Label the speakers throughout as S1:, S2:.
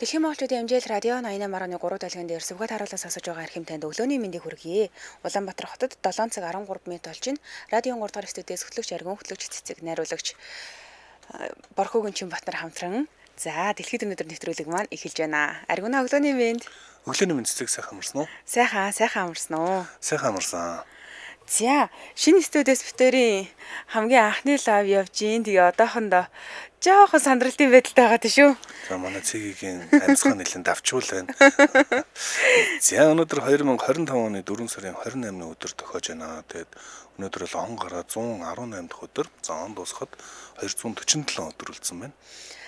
S1: Дэлхийн монголчуудын амжилт радио 88.3 дэлгэн дээр сүвгат харуулаас сонсож байгаа эрхэм танд өглөөний мэндийг хүргэе. Улаанбаатар хотод 7 цаг 13 минут болж байна. Радио 3 дахь студиэс хөтлөгч Аргун хөтлөгч цэцэг найруулагч Борхогийн Чинбатнар хамтран за дэлхийд өнөөдөр нэвтрүүлэг маань эхэлж байна. Аргунаа өглөөний мэнд.
S2: Өглөөний мэнд цэцэг сайхан амарсан уу?
S1: Сайхан амарсан уу?
S2: Сайхан амарсан.
S1: За шинэ студиэс битэрийн хамгийн анхны лав явж гин. Тэгээ одоохондоо жоохон сандралтын байдалтай байгаа тийм шүү.
S2: За манай цэгийн амьсгаа нэлээд давчуул байна. За өнөөдөр 2025 оны 4 сарын 28-ны өдөр тохиож байна. Тэгээд өнөөдөр бол он гараа 118 дахь өдөр. За он дуусахад 247 өдөр үлдсэн байна.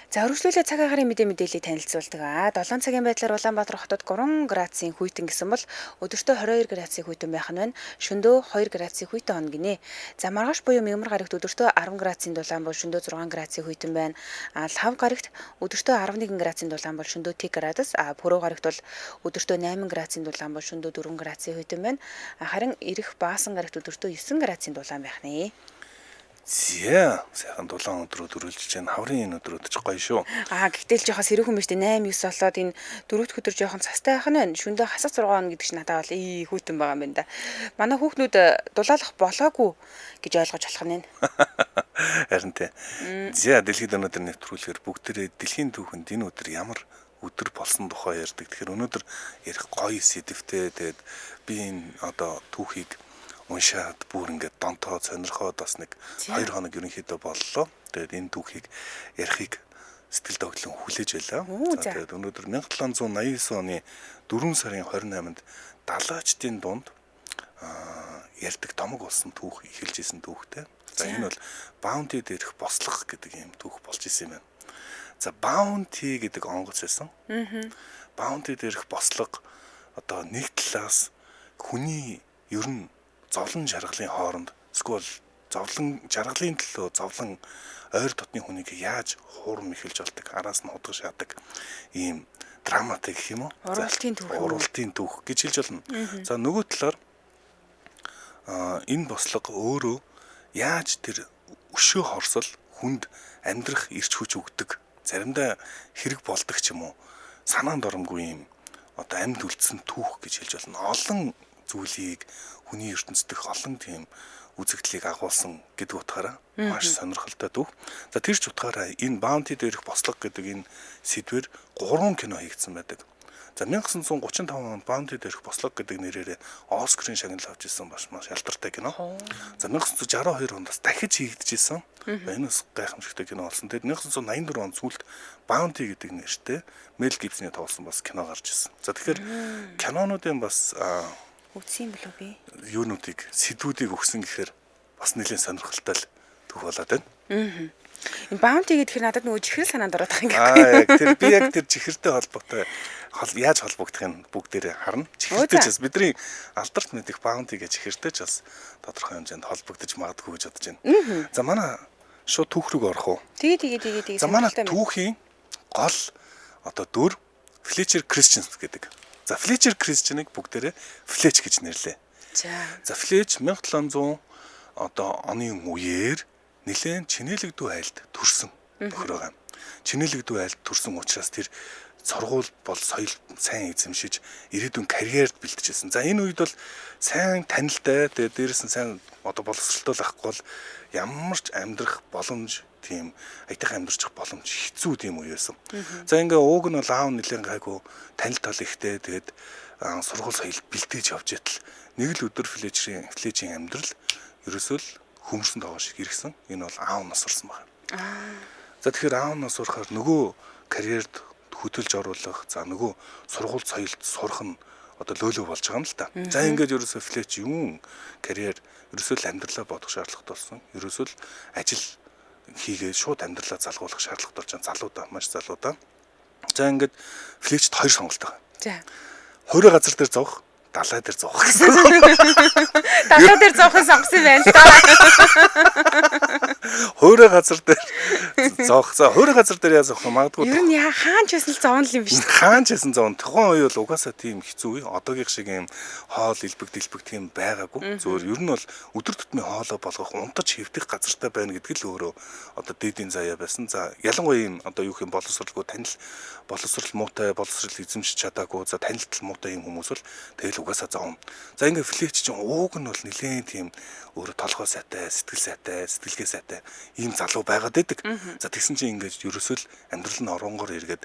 S1: За өргөжлүүлээ цаг агарын мэдээллийг танилцуулдаг. 7 цагийн байдлаар Улаанбаатар хотод 3 градусын хүйтэн гэсэн бол өдөртөө 22 градусын хүйтэн байх нь байна. Шөнөдөө 2 градусын хүйтэн он гинэ. За маргааш буюу мягмар гарагт өдөртөө 10 градусын дулаан бол шөнөдөө 6 градусын хүйтэн байна. Лав гарагт өдөртөө 11 градусын дулаан бол шөнөдөө 10 градус. Пүрэв гарагт бол өдөртөө 8 градусын дулаан бол шөнөдөө 4 градусын хүйтэн байна. Харин Ирэх Баасан гарагт өдөртөө 9 градусын дулаан байх нэ.
S2: Зя сайхан дулаан өдрүүд өрүүлж байна. Хаврын энэ өдрүүд ч гоё шүү.
S1: Гэхдээ л жоохон сэрүүхэн биш дээ 8 9 болоод энэ дөрөвт өдөр жоохон цастай байх нь байна. Шүндээ хасах 6 хоног гэдэг чинь надад бол хүүтэн байгаа юм байна да. Манай хүүхнүүд дулаалах болоогүй гэж ойлгож болох нь байна.
S2: Харин тий. Зя дэлхийд өнөөдөр нэвтрүүлэхээр бүгдээрээ дэлхийн түүхэнд энэ өдөр ямар өдөр болсон тухай ярьдаг. Тэгэхээр өнөөдөр ярих гоё сэдвтэй. Тэгээд би энэ одоо түүхийг уншаад бүр ингээд донтоо сонирхоод бас нэг 2 хоног ерөнхийдөө боллоо. Тэгээд энэ түүхийг ярихыг сэтгэл догтлон хүлээж байлаа. Тэгээд өнөөдөр 1789 оны 4 сарын 28-нд далайчдын дунд ярьдаг томог болсон түүх эхэлж исэн түүхтэй. За энэ бол Bounty дээрх бослого гэдэг юм түүх болж исэн юм байна. За Bounty гэдэг онгоц байсан. Bounty дээрх бослого одоо нэг талаас хүний ер нь зовлон жаргалын хооронд эсвэл зовлон жаргалын төлөө зовлон ойр дотны хүнийг яаж хуурм эхэлж болдог араас нь худгаж шаадаг ийм драматай гэх юм уу? Уралтын түүх гэж хэлж болно. За нөгөө талаар энэ бослого өөрөө яаж тэр өшөө хорсол хүнд амьдрах эрч хүч өгдөг заримдаа хэрэг болдог ч юм уу санаанд оромгүй юм одоо амьд үлдсэн түүх гэж хэлж болно. Олон зүйлийг хүний ертөнцид олон тийм үзэгдлийг агуулсан гэдэг утгаараа маш сонирхолтой түүх. За тэр ч утгаараа энэ Bounty дээрх бослого гэдэг энэ сэдвэр 3 кино хийгдсэн байдаг. За 1935 онд Bounty дээрх бослого гэдэг нэрээр Оскарын шагнал авч ирсэн маш ялдартай кино. За 1962 онд бас дахиж хийгдэжсэн. Энэ бас гайхамшигтай кино болсон. Тэгээд 1984 онд сүүлд Bounty гэдэг нэртэй Мел Гибсоны тоглосон бас кино гарч ирсэн. За тэгэхээр кинонуудын бас
S1: үтсэн болов би.
S2: Юунуудыг сэдвүүдийг өгсөн гэхээр бас нэлээд сонирхолтой л түүх болоод байна.
S1: Энэ Bounty гэдгээр надад нөгөө чихрэл санаанд ороод байгаа юм
S2: яг тэр би яг тэр чихэртэй холбоотой яаж холбогдохын бүгдээрээ харна. Чихэртэй ч бас бидний алдарт мэдих Bounty гэж чихэртэй ч бас тодорхой хэмжээнд холбогдож магадгүй гэж бодож байна. За манай шууд түүх рүү орох уу?
S1: Тэгээ.
S2: За манай түүхийн гол одоо дүр Fletcher Christian гэдэг. За Fletcher Christian-ыг бүгдээрээ Fletch гэж нэрлэе. За Fletch 1700 одоо оны үеэр нэлээд чинээлэгдүү айлд төрсэн нөхөр байгаа. Чинээлэгдүү айлд төрсэн учраас тэр сургууль бол соёл сайн эзэмшиж ирээдүйн карьерд бэлтжижсэн. За энэ үед бол сайн танилтай тэгээд дээрээс нь сайн одоо боловсролтой лахгүй бол ямар ч амьдрах боломж тийм айтайхан амьдарчих боломж хэцүү тийм үе байсан. За ингээ ууг нь бол аав нэлээд гайгүй танил тал ихтэй тэгээд сургууль соёл бэлтээж явж байтал нэг л өдөр Fletch-ийн амьдрал ерөөсөө л хөмөрсөн тоогоо шиг ирсэн. Энэ бол аав нас сурсан байна. За тэгэхээр аав нас сурахаар нөгөө карьерд хөдөлж оруулах за нөгөө сургууль соёлд сурах нь одоо löөлөө болж байгаа юм л та. За ингээд ерөөсөө Fletch юм карьер ерөөсөө л амьдралаа бодох шаардлагатай болсон. Ерөөсөө л ажил хийгээд шууд амьдралаа залгуулах шаардлагатай болж байгаа залуудаа маш залуудаа. За ингээд Fletch-д 2 сонголт байгаа.
S1: За.
S2: Хорой газар дээр зовх, далай дээр зовх гэсэн.
S1: Далай дээр зовхын сонгосон юм байна л та.
S2: Хорой газар дээр зоох. За хөрө газар дээр яаж зоох вэ? Магадгүй
S1: Ер нь хаан ч байсан л зовно юм биш үү?
S2: хаан ч байсан зовно. Тухайн үе бол угаасаа тийм хэцүү үе. Одоогийн шиг юм хоол илбэг тийм байгаагүй. Зөвөр ер нь бол өдөр тутмын хоолоо болгох унтаж хэвдэх газартай байна гэдэг л өөрөө одоо дээдийн заяа байсан. За ялангуяа юм одоо юу юм боловсралгүй танил боловсрал муутай боловсрал эзэмшиж чадаагүй за танилтал муутай юм хүмүүс бол тэгэл угаасаа зовно. За ингээ флеч чинь ууг нь бол нэлээд тийм өөрөө толгой сайтай, сэтгэлгээ сайтай ийм залуу байгаад байдаг. За тэгсэн чинь ингээд ерөөсөө л амьдрал нь оронгоор эргээд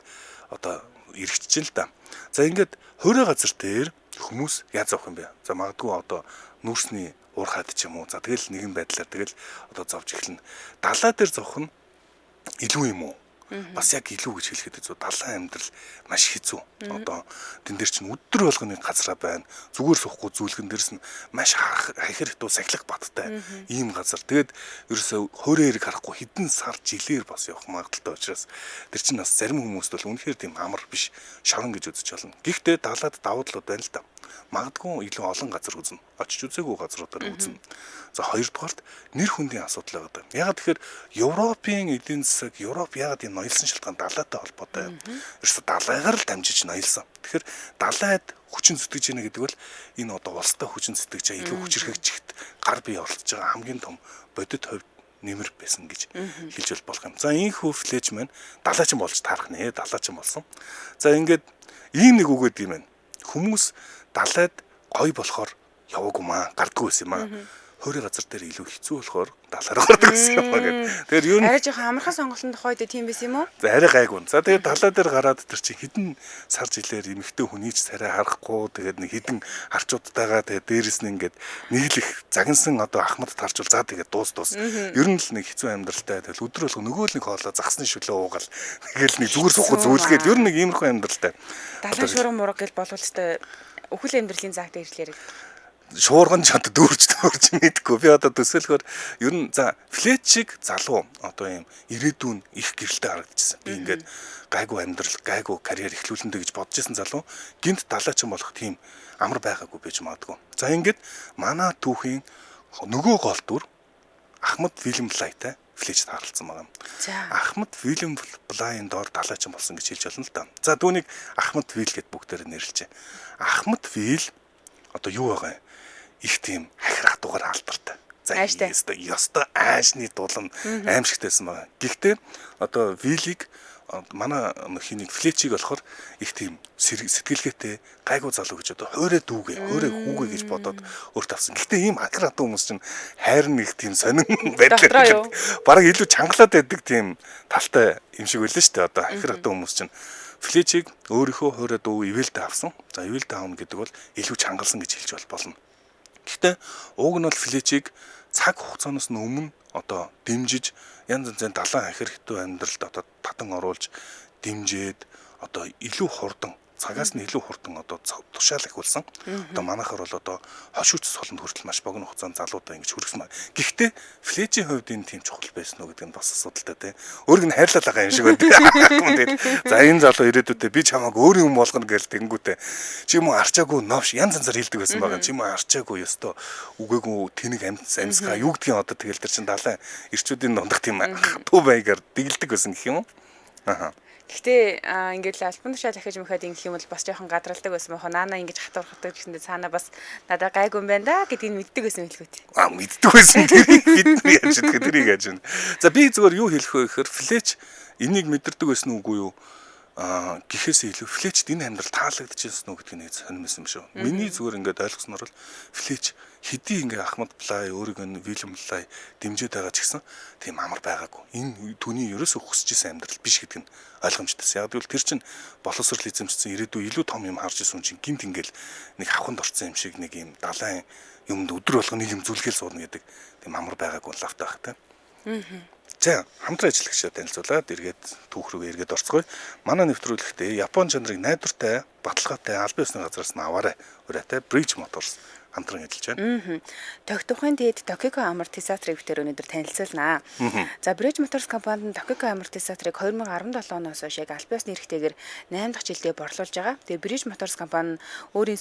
S2: одоо эргэжчихэн л да. За ингээд хөрөө газар дээр хүмүүс яаж зовх юм бэ? За магадгүй одоо нүүрсний уурхаад ч юм уу. За тэгэл нэгэн байдлаар тэгэл одоо зовж эхэлнэ. Далаа дээр зовх нь илүү юм уу? Бас яг илүү гэж хэлэхэд зү далайн амьдрал маш хэцүү. Одоо тэн дээр чинь өдөр болгоны газараа байна. Зүгээр суухгүй зүйлгэн дээрс нь маш хахир хитүү сахилах баттай ийм газар. Тэгээд ерөөсөө хөөрөө эрг харахгүй хэдэн сар жилээр бас явах магадaltaй учраас тэр чинь бас зарим хүмүүст бол үнэхээр тийм амар биш шорон гэж үзэж болно. Гэхдээ далаад давуу талууд байна л да. Магадгүй илүү олон газар үзнэ. Очиж үзээгүй газруудаар үзнэ. За хоёрдугаарт нэр хүндийн асуудал байгаа. Ягаад тэгэхээр Европын эдийн засаг, Европ ягаад энэ ноёлсон шалтгаан далаатай холбоотой. Ерөөсө далайгаар л дамжиж ноёлсон. Тэгэхээр далайд хүчин зүтгэж яана гэдэг бол энэ одоо улстай хүчин зүтгэж илүү хүчрхэгжихт гар бие оролцож байгаа хамгийн том бодит хувьд нэмэр байсан гэж хэлж болох юм. За ийхүү флеж маань далайчин болж таарах нэ, далайчин болсон. За ингээд ийм нэг үг гэдэг юм байна. Хүмүүс далайд гой болохоор яваагүй маа, гардгүй байсан юм аа. Хөрийн газар дээр илүү хэцүү болохоор далаараа гардаг гэсэн юм аа гэдэг. Тэгэхээр ер нь
S1: арай жоохон амархан сонголтын тухайд тийм байсан юм уу?
S2: арай гайгүй. За тэгээд далаа дээр гараад тэр чинь хідэн сар жилээр эмэгтэй хүнийч царай харахгүй тэгээд нэг хідэн харчуудтайгаа тэгээд дээрэс нь ингээд нийлэх загинсан одоо ахмад тарчул за тэгээд дуус. Ер нь л нэг хэцүү амьдралтай. Тэгэл өдөр болго нөгөө л нэг хоолоо загсны шүлөө уугаал. Тэгэл нэг зүгээр суухгүй зөөлгээд ер нь нэг иймэрхүү амьдралтай.
S1: Далайн шуурга мурга гэл болвол өстой өхөл амьдралын заг дээр ирлээ.
S2: Шуурган ч одоо дүүрж мэдгүй. Би одоо төсөөлөхөөр ер нь за флечиг залуу одоо юм ирээдүйн их гэрэлтэй харагдчихсан. Би ингээд гайгүй амьдрал, гайгүй карьер эхлүүлэндэ гэж бодож исэн залуу гинт далаачин болох тийм амар байгаагүй байж магадгүй. За ингээд манай түүхийн нөгөө гол дүр Ахмад Вильям Блайтай флеч таарлцсан байгаа юм. Ахмад Вильям Блайн доор далаачин болсон гэж хэлж болно л да. За түүнийг Ахмад Виль гэд бүгдээр нэрлэжээ. Ахмад Виль одоо юу байгаа юм? Их тийм хахир хатуугаар алдартай. За ёстой аашны дулам аимшигтайсэн байгаа. Гэхдээ одоо Вилийг манай хинийг флечийг болохоор их тийм сэтгэлгээтэй гайгүй залуу гэж одоо хоорой хүүгээ гэж бодоод өөрт авсан. Гэхдээ ийм хахир хатуу хүмүүс чинь хайр нэг тийм сонин байдлаар бараг илүү чангалаад байдаг тийм талтай юм шиг байлаа шүү дээ. Одоо хахир хатуу хүмүүс чинь флечийг өөрийнхөө хоорой дуу ивэлдэ авсан. За ивэлдэ аавна гэдэг бол илүү чангалсан гэж хэлж болно. Гэхдээ уг нь бол флечийг цаг хугацаанаас өмнө одоо дэмжиж янз янзын далайн хахир хитүү амьдралд одоо татан оруулж дэмжиж одоо илүү хурдан цагаас нь илүү хурдан одоо тушаал ихүүлсэн. Одоо манайхаар бол одоо хошууц солонд хүртэл маш богино хугацаанд залуудаа ингэж хүргэсэн байна. Гэхдээ флечийн хувьд энэ тийм чухал байсан уу гэдэг нь бас асуудалтай тийм. Өөрийг нь хайрлаад байгаа юм шиг байна. За энэ залуу ирээдүйдээ би чамааг өөрийн юм болгоно гэж тэнгүүтээ чи юм уу арчаагүй новш янз янзаар хэлдэг байсан байгаа. Чи юм уу арчаагүй ёстой үгээгүй тэнэг амьсгаа юу гэдгийг одоо тэгэл тэр чин далайн ирчүүдийн дундах тийм хатуу байгаар дэглдэг байсан гэх юм уу? Аха.
S1: Гэхдээ ингээд л альбан тушаал ахиж мөхөд ингэх юм бол бас жоохон гадралдаг байсан байх. Наана ингэж хатуурхдаг гэсэндээ цаана бас надад гайгүй юм байна да гэдгийг мэддэг байсан хэлэхгүй.
S2: Мэддэг байсан бидний яаж гэдэг тэрийг яаж байна. За би зүгээр юу хэлэх вэ гэхээр флеч энийг мэдэрдэг байсан үгүй юу? Гэхээс илүү флечд энэ амьдрал таалагдчихсан уу гэдгийг нэг сонирмсэн юм шүү. Миний зүгээр ингээд ойлгосноор бол флеч хэдий ингээ Ахмад Блай өөрийгөө Вильям Блай дэмжиж байгаа ч гэсэн тийм амар байгаагүй. Энэ түүний ерөөсөө хүсэж исэн амьдрал биш гэдэг нь ойлгомжтойсэн. Яг гэвэл тэр чинь боловсрол эзэмшсэн ирээдүй илүү том юм харж исэн чинь гинт ингээл нэг хавханд орсон юм шиг нэг юм далайн юмд өдөр болгоны юм зүлгээл суурна гэдэг тийм амар байгаагүй лавтай байх тийм. За хамтран ажиллагчаа танилцуулаад эргээд түүх рүүгээ эргээд орцгоё. Манай нэвтрүүлэгтээ Япон жанрыг найдвартай, баталгаатай албан ёсны газраас нь аваарай. Ураатай Bridge Motors хамтран ажиллаж байна.
S1: Тохитохын дээд Tokiko амортизаторыг битэр өнөөдөр танилцуулнаа. За Bridge Motors компанид Tokiko амортизаторыг 2017 оноос хойш яг аль биесны эрхтэйгээр 8 дахь жилдээ борлуулж байгаа. Тэгээ Bridge Motors компани нь өөрийн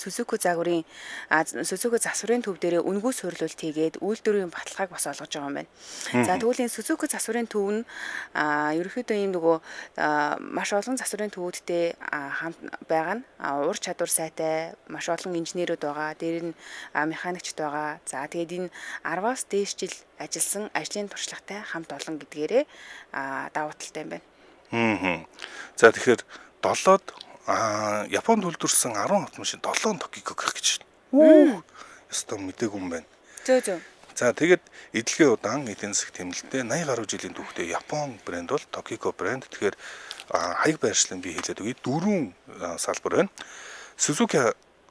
S1: Suzuki засварын төв дээрээ үнгүй суйрлуулалт хийгээд үйлдвэрийн баталгааг бас олгож байгаа юм байна. За тэгвэл энэ Suzuki засварын төв нь ерөнхийдөө ийм нөгөө маш олон засварын төвүүдтэй хамт байгаа нь ур чадвар сайтай маш олон инженерүүд байгаа. Дээр нь механикчд байгаа. За тэгээд энэ 10-аас дээш жил ажилласан ажлын туршлагатай хамт олон гэдгээрээ давуу талтай юм байна.
S2: За тэгэхээр 7-д Японд үйлдвэрсэн 10 автомашин 7 Tokiko гэх гэж байна. Ястаа мдэггүй юм байна.
S1: Зөө.
S2: За тэгээд эдлэгийн удаан эдийн засаг тэмнэлтэд 80 гаруй жилийн түүхтэй Япон брэнд бол Tokiko брэнд. Тэгэхээр хаяг байршлын би хэлээд үгүй 4 салбар байна. Suzuki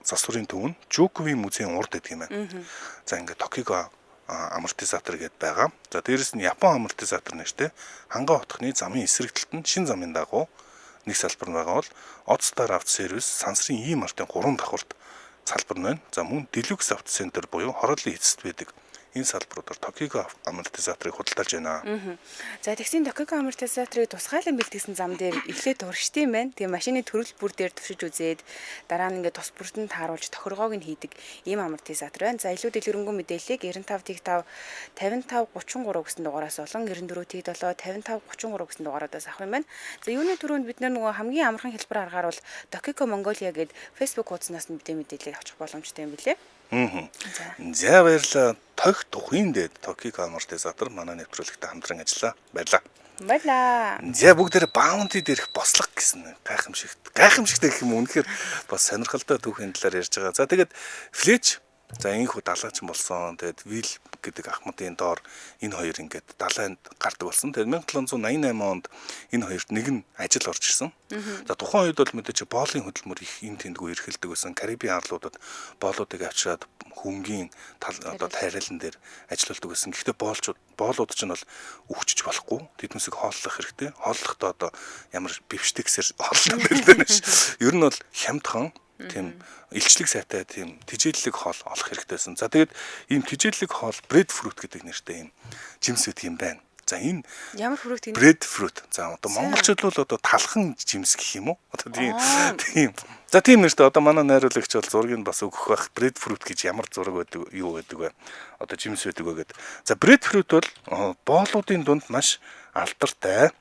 S2: засварын төв нь Jukuwi музейн урд гэдэг юм байна. За ингээд Tokiko амортизатор гэдээ байгаа. За дээрэс нь Япон амортизатор нэртэй хангаа утхны замын эсрэг талд нь шин замын дагуу нэг салбар байгаа бол Odstar авто сервис сансрын ийм артын 3 давхурд салбар нь байна. За мөн Deluxe авто центр буюу хорооллын эцэст байдаг энэ салбаруудаар Tokiko амортизаторыг худалдаж байна.
S1: За тэгсэн Tokiko амортизаторыг тусгайлан бэлтгэсэн зам дээр эхлээд дурштай юм байна. Тэгээ машины төрөл бүр дээр төвшиж үзээд дараа нь ингээд тус бүртэнд тааруулж тохиргоог нь хийдэг ийм амортизатор байна. За илүү дэлгэрэнгүй мэдээллийг 95T5 5533 гэсэн дугаараас болон 94T7 5533 гэсэн дугаараас авах юм байна. За юуны түрүүнд бид нөгөө хамгийн амархан хэлбэр аргаар бол Tokiko Mongolia гэдэг Facebook хуудаснаас нь мэдээллийг авчих боломжтой юм билээ.
S2: За баярлалаа. Тухын дээд Tokiko амортизатор манай нэвтрүүлэгтээ хамтран ажиллаа. Баярлалаа. За бүгдээр Bounty дээрх бослог гэсэн гайхамшигтай гэх юм үнэхээр бас сонирхолтой түүхийн талаар ярьж байгаа. За тэгээд Fletch за инхүү далаач болсон. Тэгээд Will гэдэг ахмадын доор энэ хоёр ингээд далайнд гардаг болсон. Тэгээд 1788 онд энэ хоёрт нэг нь ажил орж ирсэн. За тухайн үед бол мэдээч боолын хөдөлмөр их эн тэндгүй эрхэлдэг байсан. Карибын арлуудад боолуудыг авчираад хөнгөн тайралан дээр ажилладаг байсан. Гэхдээ боолууд ч нь бол үхчих болохгүй. Тэднүсийг хооллох хэрэгтэй. Хооллохдоо одоо ямар бифштексээр хооллох хэрэгтэй нэш. Ер нь бол хямдхан тийм илчлэг сайтай тийм тижээллэг хоол олох хэрэгтэйсэн. За тэгээд ийм тижээллэг хоол breadfruit гэдэг нэртэй ийм жимс үүд юм байна. За энэ
S1: ямар фрукт юм?
S2: Breadfruit. За одоо монголчууд бол одоо талхан жимс гэх юм уу? Одоо тийм. За тийм нэртэй одоо манай найруулагч бол зургийг бас өгөх байх. Breadfruit гэж ямар зураг байдаг юу гэдэг вэ? Одоо жимс байдаг вэ гэдэг. За breadfruit бол боолуудын дунд маш алдартай.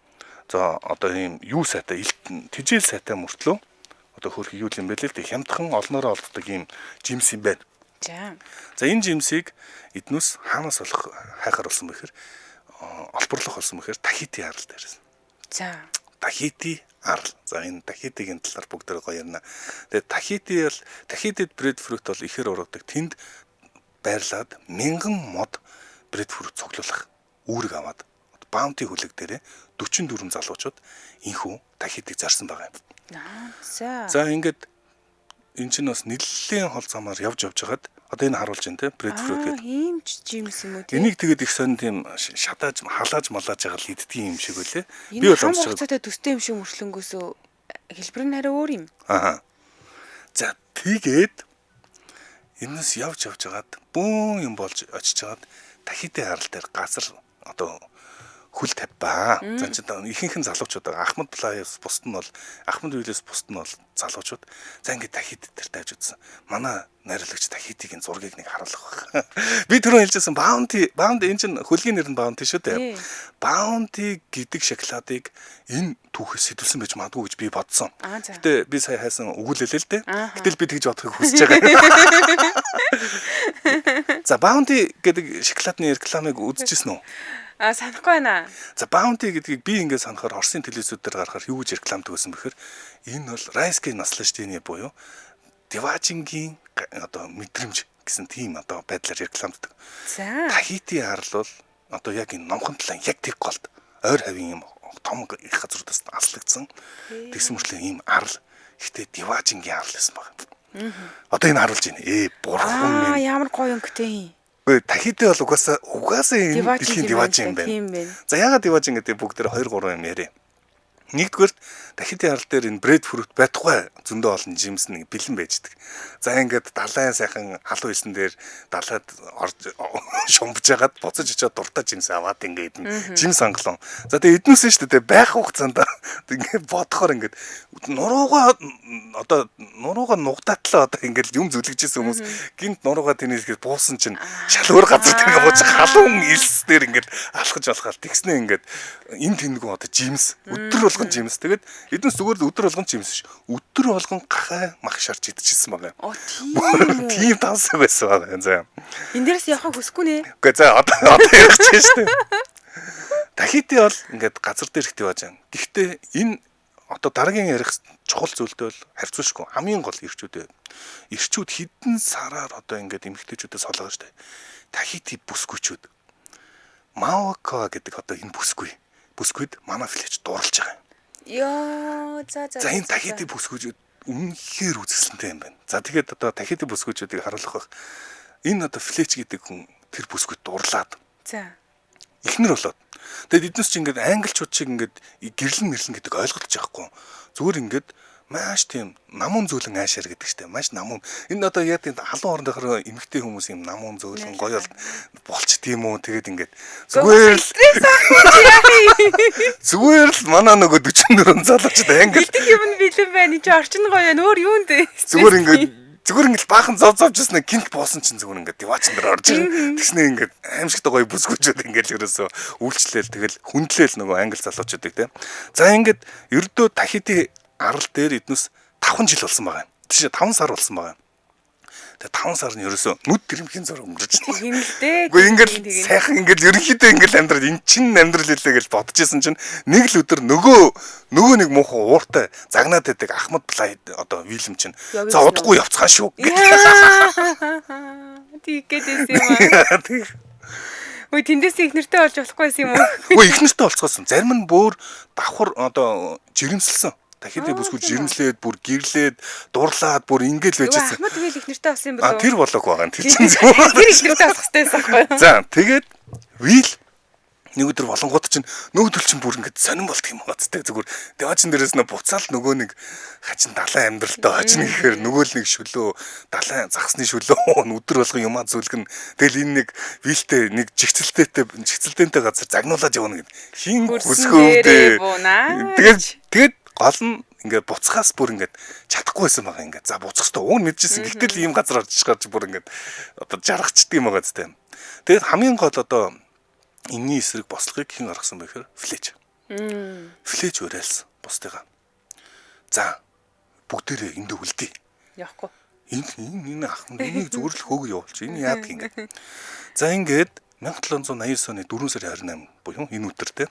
S2: За одоо ийм юу сайтай тижээл сайтай мөртлөө одоо хөрх юу юм бэ л дээ хямдхан олноороо олддог ийм жимс юм байна. За энэ жимсийг эднүс хаанаас олох хайхаар болсон бэхээр олборлох болсон бэхээр Tahiti арал дээрээс.
S1: За
S2: Tahiti арал. За энэ Tahiti-гийн талаар бүгдээ гоё ярина. Тэгээд Tahiti-д breadfruit бол ихээр ургадаг. Тэнд байрлаад 1000 мод breadfruit цуглуулах үүрэг аваад Bounty хүлэг дээрээ 44 залуучууд инхүү Tahiti-г зарсан байгаа юм. За ингээд эн чинь бас нэлээд хол замаар явж хагаад одоо энэ харуулж байна те breadfruit гэдэг.
S1: Ийм жимс юм уу те.
S2: Энийг тэгээд их сонь тийм шатааж халааж малааж байгаа л иддэг юм шиг үлээ.
S1: Би бол амсч байгаа төстэй юм шиг мөршлөнгөөсөө хэлбэр нь арай өөр юм.
S2: За тэгээд энэс явж хагаад бөөн юм болж очиж хагаад Tahiti харал дээр газар одоо хүл тавьбаа. За чи ихэнх нь залуучууд байгаа. Ахмад Плаяс бусд нь бол Ахмад Вилээс бусд нь бол залуучууд. За ингээд Tahiti дээр тавьж үзсэн. Манай найруулагч Tahiti-гийн зургийг нэг харуулах байх. Би түрүү хэлжсэн Bounty энэ чинь хөлгийн нэр нь Bounty шүү дээ. Bounty гэдэг шоколадыг энэ түүхээс сэтүүлсэн байж магадгүй гэж би бодсон. Гэтэ би сая хайсан өгүүлэлээ л дээ. Гэтэл би тэгж бодохыг хүсэж байгаа. За Bounty гэдэг шоколадны рекламыг үзчихсэн үү?
S1: Санахгүй байна.
S2: За Bounty гэдгийг би ингээд санахаар Оросын телевизүүд дээр гарахаар юу гэж рекламдаг байсан бэхээр энэ бол Райскийн наслаждение буюу Деважингийн одоо мэдрэмж гэсэн тийм одоо байдлаар рекламддаг.
S1: За
S2: Tahiti арал бол одоо яг энэ номхон талаа яг тэг голд ойр хавийн юм том их газруудаас аслагдсан. Тэгсэн мөртлөө ийм арал ихтэй Деважингийн арал гэсэн байна. Одоо энэ харуулж байна. Бурхан минь.
S1: Ямар гоё өнгөтэй юм.
S2: Tahiti бол угаасаа энэ дэлхийн Деважин юм байна. За ягаад Деважин гэдэг бүгд 2 3 юм яриа. Нэгдүгээр Дахиадын арал дээр энэ брэд фрут байтугай зөндөө олон жимс нэг бэлэн байждаг. За ингээд далайн сайхан халуун исэн дээр далаад орж шумбж хагаад буцаж очиод дуртай жимс аваад ингээд жимс англон. За тэгээ эднүсэн шүү дээ байх хугацаанд ингээд бодохоор ингээд нуруугаа нугтаатлаа одоо ингээд юм зүлгэжсэн хүмүүс гинт нуруугаа тэнийсгээд буусан чинь шалгуур газар дээр ингээд бууж халуун илс дээр ингээд алхаж алхаад тэгснэ ингээд энэ тэнгүү одоо жимс өдөр болгон жимс тэгээд эднээс зүгээр л өдөр болгон жимс ш. Өдөр болгон гахай мах шарч идчихсэн байгаа. Тийм тансаг байсан байгаа. За.
S1: Энд дээрээс явахаа хүсэхгүй нэ.
S2: Үгүй за одоо ярих чинь шүү дээ. Дахиадын бол ингээд газар дээр ихтэй байж байгаа. Гэхдээ энэ одоо дараагийн ярих чухал зүйлтэй бол харьцуулшгүй. Хамгийн гол ирчүүд хідэн сараар одоо ингээд эмэгтэйчүүдээс солоогоо шүү дээ. Дахиадын бүсгүйчүүд Мавака гэдэг одоо энэ бүсгүйд манай флэч дурлж байгаа юм.
S1: Ёо за.
S2: За энэ дахиадын бүсгүйчүүд үнэхээр үзэсгэлэнтэй юм байна. За тэгээд одоо дахиадын бүсгүйчүүдийг харуулах. Энэ одоо флэч гэдэг хүн тэр бүсгүйд дурлаад.
S1: За.
S2: Эхнэр болоод. Тэгэд эднес чи ингээд англичууд шиг ингээд гэрлэн гэдэг ойлголт жаахгүй. Зүгээр ингээд маш тийм намун зөөлөн аашаар гэдэг штеп. Маш намун. Энэ одоо яа тийм халуун орндохоор эмэгтэй хүмүүс юм намун зөөлөн гоё болчт юм уу. Тэгээд ингээд зүгээр л манай нөгөө 44 залуучууд англи.
S1: Бэлдэг юм бэлэн байна. Чи орчин гоё нөр юунд вэ?
S2: Зүгээр ингээд баахан зовжсэн гинт боосон чинь зүгээр ингээд диваачин дээр орж ирнэ. Тэгснэ ингээд аимшигтай гоё бүсгүүчүүд ингээд ерөөсөө үйлчлээл тэгэл хүндлээл нөгөө англи залуучуудыг тийм. За ингээд ердөө дахиадын арал дээр эднэс 5 жил болсон байгаа юм. Тийш 5 сар болсон байгаа юм. Тэгээ 5 сар нь ерөөсөө нүд тэрэмхийн зур өнгөрч байна.
S1: Тийм л дээ.
S2: Гэхдээ ингээд сайхан ингээд ерөнхийдөө ингээд амьдрал эн чин амьдрал хэлээ гэж бодож исэн чинь нэг л өдөр нөгөө нэг муухан ууртай загнаад байдаг Ахмад Плайд одоо Вильям чинь за удахгүй явцгаан шүү.
S1: Тийгээд юм аа. Ой тэндээс их нэртэй болж болохгүй юм уу?
S2: Ой их нэртэй болцгоосон. Зарим нь бүр давхар одоо жирэмсэлсэн. Дахиадын бүсгүй жирэмслээд бүр гэрлээд дурлаад бүр ингээл байжсэн.
S1: Ахмад Вил их нэртэй болсон юм болов уу?
S2: Тэр болоог байгаа. Тэр чинь
S1: тэр их нэртэй болох хэрэгтэй байхгүй юу?
S2: За тэгээд Вил нэг өдөр болонгууд чинь нөгөөдөл чинь бүр ингээд сонирн болт юм байгаа зү зүгээр деваачин дээрээс нь буцаал нөгөө нэг хачин далайн амьдралтай хожно гэхээр нөгөө л нэг шөлөө далайн загсны шөлөө өдөр болгон юмаа зүлгэн тэгэл энэ нэг Вилтэй нэг жигцэлдэнтэй газар загнуулаад явна гэд хин хүсгөөдөө тэгээд гол нь ингээд буцхаас бүр ингээд чадахгүй байсан байгаа ингээд за буцах ёстой уун мэдчихсэн гэхдээ л ийм газар орж гарч бүр ингээд одоо жаргачдаг юм байгаа зү. Тэгээд хамгийн гол одоо энэний эсрэг бослогыг хэн гаргасан бэ гэхээр флэч. Флэч уриалсан бусдыгаа. За бүгдээрээ эндээ үлдээ.
S1: Явахгүй.
S2: Энэ ах нэг зүгээр л хөг явуулчих. Энэ яадаг ингээд. За ингээд 1789 оны 4 сарын 28 буюу энэ өдөр те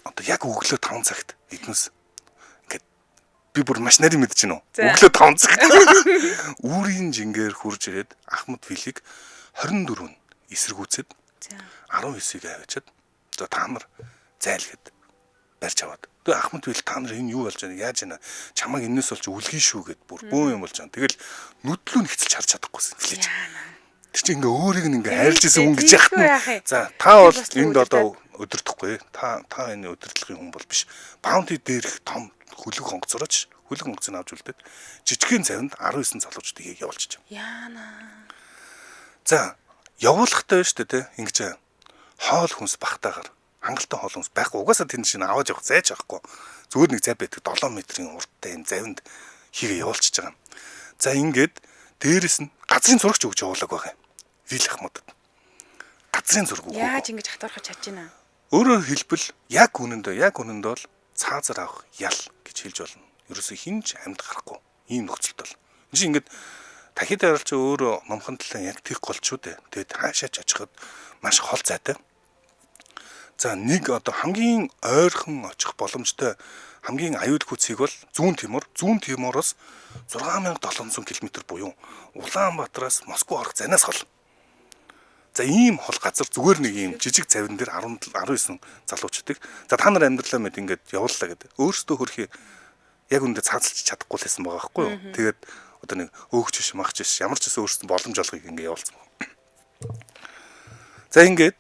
S2: одоо яг өглөө 5 цагт эднэс ингээд би бүр маш нарийн мэдэж байна уу? Өглөө 5 цагт үүрийн жингээр хурж ирээд Ахмад Вилийг 24-нд эсэргүүцээд 19-ийг авчиад за та нар зайлгэд барьж аваад. Тэгээ Ахмад Вил та нар энэ юу болж байна? Яаж байна? Чамайг энэс болж үлгэн шүү гэд бүр бөө юм болж байна. Тэгэл нүдлүү нэгцэлж харж чадахгүйсэн флэч. Тэр чинь ингээ өөрийг нь ингээ хайрлж исэн хүн гэж яхах. За та бол энд одоо өдөрдөхгүй. Та энэ өдөртлөгийн хүн бол биш. Баунти дээрх том хөлөг хонгоцорооч хөлөг хонгоцыг авч үлдээд жижигхэн завинд 19 залуучдыг явуулчих.
S1: Яана.
S2: За явуулахтай шүү дээ те ингэж хоол хүнс багтаагаар хангалттай хоол хүнс байхгүй угаасаа тэнд чинь аваад явах зайж байхгүй зүгээр нэг зав байдаг 7 метрийн урттай юм завинд хийгээ явуулчихж байгаа. За ингээд дээрэс нь газрын зурагч өгч явуулаг байгаа юм. Вил Ахмадад газрын зураг өгөх.
S1: Яаж ингэж хатуурхаж чадж байна?
S2: Өөрөөр хэлбэл яг үнэндээ бол цаазар авах ял гэж хэлж болно. Ерөөсөө хинж амьд гарахгүй ийм нөхцөлд бол. Энэ чинь ингээд дахиад арилч өөрөө номхон талаа яг тийх голчуу дээ. Тэгээд хаашаа ч очиход маш хол зайтай. За нэг одоо хамгийн ойрхон очих боломжтой хамгийн аюулгүй цэг бол зүүн Тимороос 6700 км буюу Улаанбаатараас Москва орох зайнаас хол. За ийм хол газар зүгээр нэг ийм жижиг завин дээр 19 залуучдыг за та нар амьдралаа мэд ингээд явууллаа гэдэг. Өөрсдөө хөрхий яг үндэ цаазалж чадахгүй л байсан байгаа байхгүй юу. Тэгээд одоо нэг өөгч биш махч биш ямар ч гэсэн өөрсдөө боломж олгыг ингээд явуулсан. За ингээд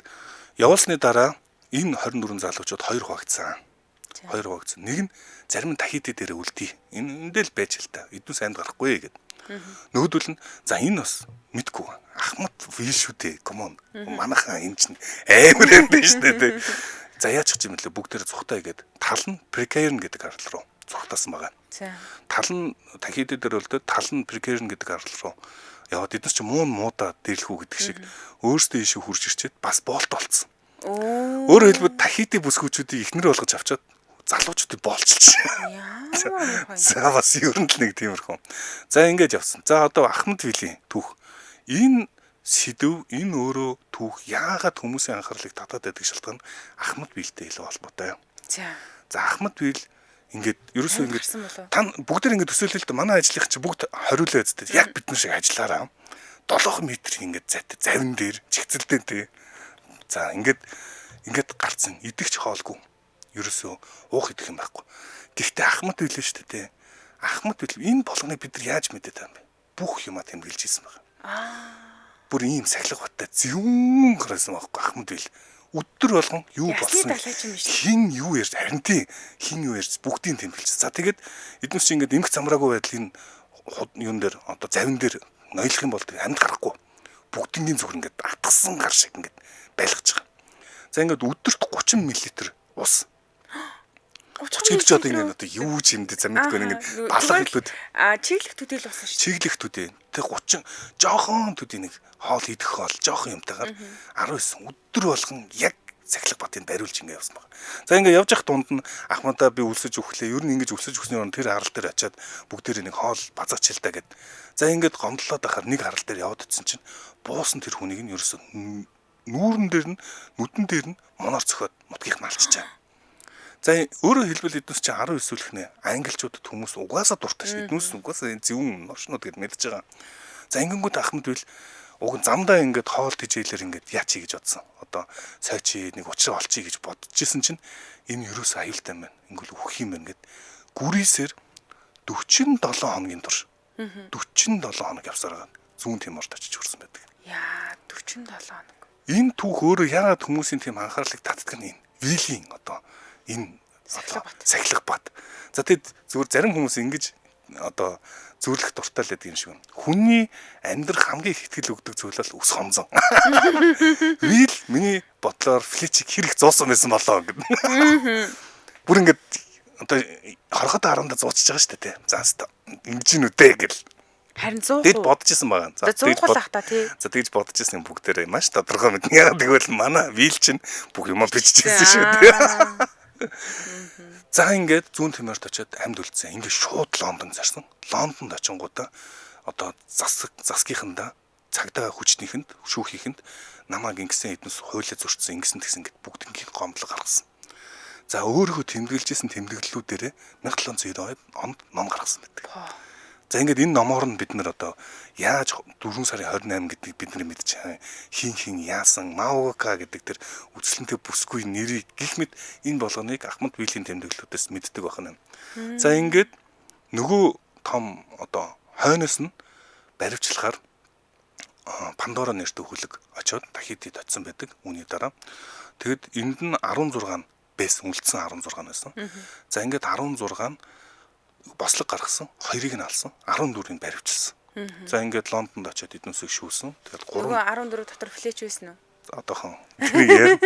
S2: явуулсны дараа энэ 24 залуучууд хоёр хуваагдсан. Нэг нь зарим нь Тахити дээр үлдээ. Эндээ л байж л та. Эднүс анд гарахгүй гэд. Нөгөөдөл нь за энэ бас мэдгүй. Ахмад вил шүү дээ. Come on. Манайхаа энэ чинь амар юм биш дээ. За яаж ч юм бэлээ бүгдээр цухтай гэд тал нь Pitcairn гэдэг арал руу цухтаасан байгаа.
S1: За.
S2: Тал нь Тахити дээр үлдээд тал нь Pitcairn гэдэг арал руу яваад эднес ч муудаа дэрлэхүү гэдэг шиг өөрсдөө ийшээ хурж ирчээд бас болт болцсон. Өөрөөр хэлбэл Тахити бүсгүүчүүдийг ихнэр болгож авчаад залуучуудыг боолчилж. За бас ер нь л нэг тиймэрхүү. За ингэж явсан. За одоо Ахмад вилийн түүх. Энэ сэдв энэ өөрөө түүх яагаад хүмүүсийн анхаарлыг татаад байдаг шалтгаан нь Ахмад вилтэй илүү холбоотой. За Ахмад вил ингээд ерөөсөө ингээд та бүгдээр ингээд төсөөлөл л манай ажлынх чи бүгд хориулаа үсттэй. Яг бид нар шиг ажиллаараа 7 м ингээд завин дээр чигцэлдэнтэй. За ингээд гарцсан идэгч хоолгүй. Ерөөсөө уух идэх юм байхгүй. Тэгвэл Ахмад вил шүү дээ. Ахмад вил энэ болгоныг бид нар яаж мэдээд байгаа юм бэ? Бүх юмаа тэмдэглэж ийсэн байна. Бүр ийм сахилга баттай зөвүүн гарсан байхгүй Ахмад вил. Өдөр болгон юу болсон хин юу ярьж харин тийм хин юу ярьж бүгдийг тэмдэглэж. За тэгээд эднес чи ингээд эмх замраагүй байдал энэ юун дээр одоо завин дээр ноёлох юм бол амьд гарахгүй. Бүгдийн зүгэр ингээд атгсан гар шиг ингээд байлгаж байгаа. За ингээд өдөрт 30 мл ус. 30 гэж одоо ингээд одоо юу ч юмдээ за мэдгүй ингээд балга хэлүүд.
S1: Чиглэх төдий л болсон шүү.
S2: Чиглэх төдий. Тэг 30 жоохон төдий нэг хоол идэх хоол жоохон юмтайгаар 19 өдөр болгон яг сахилга батыг бариулж ингээд явсан баг. За ингээд явж явах дунд нь Ахмадаа би өлсөж өглөө. Ер нь ингэж өлсөж өгснөөр тэр харал дээр очиад бүгдээр нэг хоол базаачилтаа гэд. За ингээд гомдлоод ахаар нэг харал дээр яваад утсан чинь буусан тэр хүнийг нь ерөөсө нүүрэн дээр нь нүдэн дээр нь моноор цохиод мутгийх нь алччихаа. За өөрөөр хэлбэл эднес чи 19 үлхнэ англичуудад хүмүүс угаасаа дуртай ш. Эднес угаасаа зөвүүн новшнууд гэд мэдж байгаа. За ингэнгүүт Ахмад вил уг замдаа ингээд хоол тижээлэр ингээд яачи гэж бодсон. Одоо сойчи нэг учраа олчий гэж бодож исэн чинь энэ ерөөсөө аюултай байна. Ингээл үхэх юм байна гэд гүрийсээр 47 хоногийн турш 47 хоног явсаар байгаа. Зүүн Тиморд очиж хүрсэн байдаг.
S1: Яа 47 хоног.
S2: Энэ түүх өөрөө яагаад хүмүүсийн тийм анхаарлыг татдаг нь энэ вилийн одоо энэ сахилга бат. За тэгэд зүгээр зарим хүмүүс ингэж одоо зөвлөх дуртай л байдаг юм шиг. Хүний амьдрах хамгийн их ихтгэл өгдөг зүйл бол ус хомзон. Вил миний бодлоор фличиг хэрэг зоосон байсан болоо гэдэг. Бүр ингэж одоо хорхот харандаа зуучж байгаа шүү дээ. За ингэж нүдэ гэл.
S1: Харин 100.
S2: Тэгэд бодчихсон байгаа.
S1: За тэгж бодох та тий.
S2: За тэгж бодчихсон юм бүгдээрээ маш тодорхой мэднэ. Яагаад гэвэл манай вил чинь бүх юмаа биччихсэн шүү дээ. За ингээд зүүн Тиморд очиод амьд үлдсэн. Ингээд шууд Лондон зарсан. Лондонд очингуудаа одоо заскийнхандаа цагдаа хүчнийхэнд шүүхийхэнд намайг ингэсэн эднес хуйлаа зурчсан ингэсэн тэгсэн гэд бүгднийг гомдлоо гаргасан. За өөрөөхөө тэмдэглэжсэн тэмдэглэлүүдээрээ 1790 онд ном гаргасан байдаг. За ингээд энэ номоор нь бид нар одоо яаж 4 сарын 28 гэдгийг бид нар мэдчихэе. Хин яасан Маугака гэдэг тэр үцлэнтэй бүсгүй нэрийг гих мэд энэ болгоныг Ахмад вилийн тэмдэглэлүүдээс мэддэг байна. За ингээд нөгөө том одоо хойноос нь баривчлахаар Пандора нэртэй хөлөг очиод Тахитид очисон байдаг. Үүний дараа тэгэд энд нь 16 байсан үлдсэн 16 байсан. За ингээд 16 нь бослог гаргасан, 2-ыг нь алсан, 14-ийг баривчилсан. За ингээд Лондонд очиод эднүсийг шүүсэн. Тэгэл
S1: 3 14 дотор флеч байсан уу?
S2: Одоохон. Тэгээд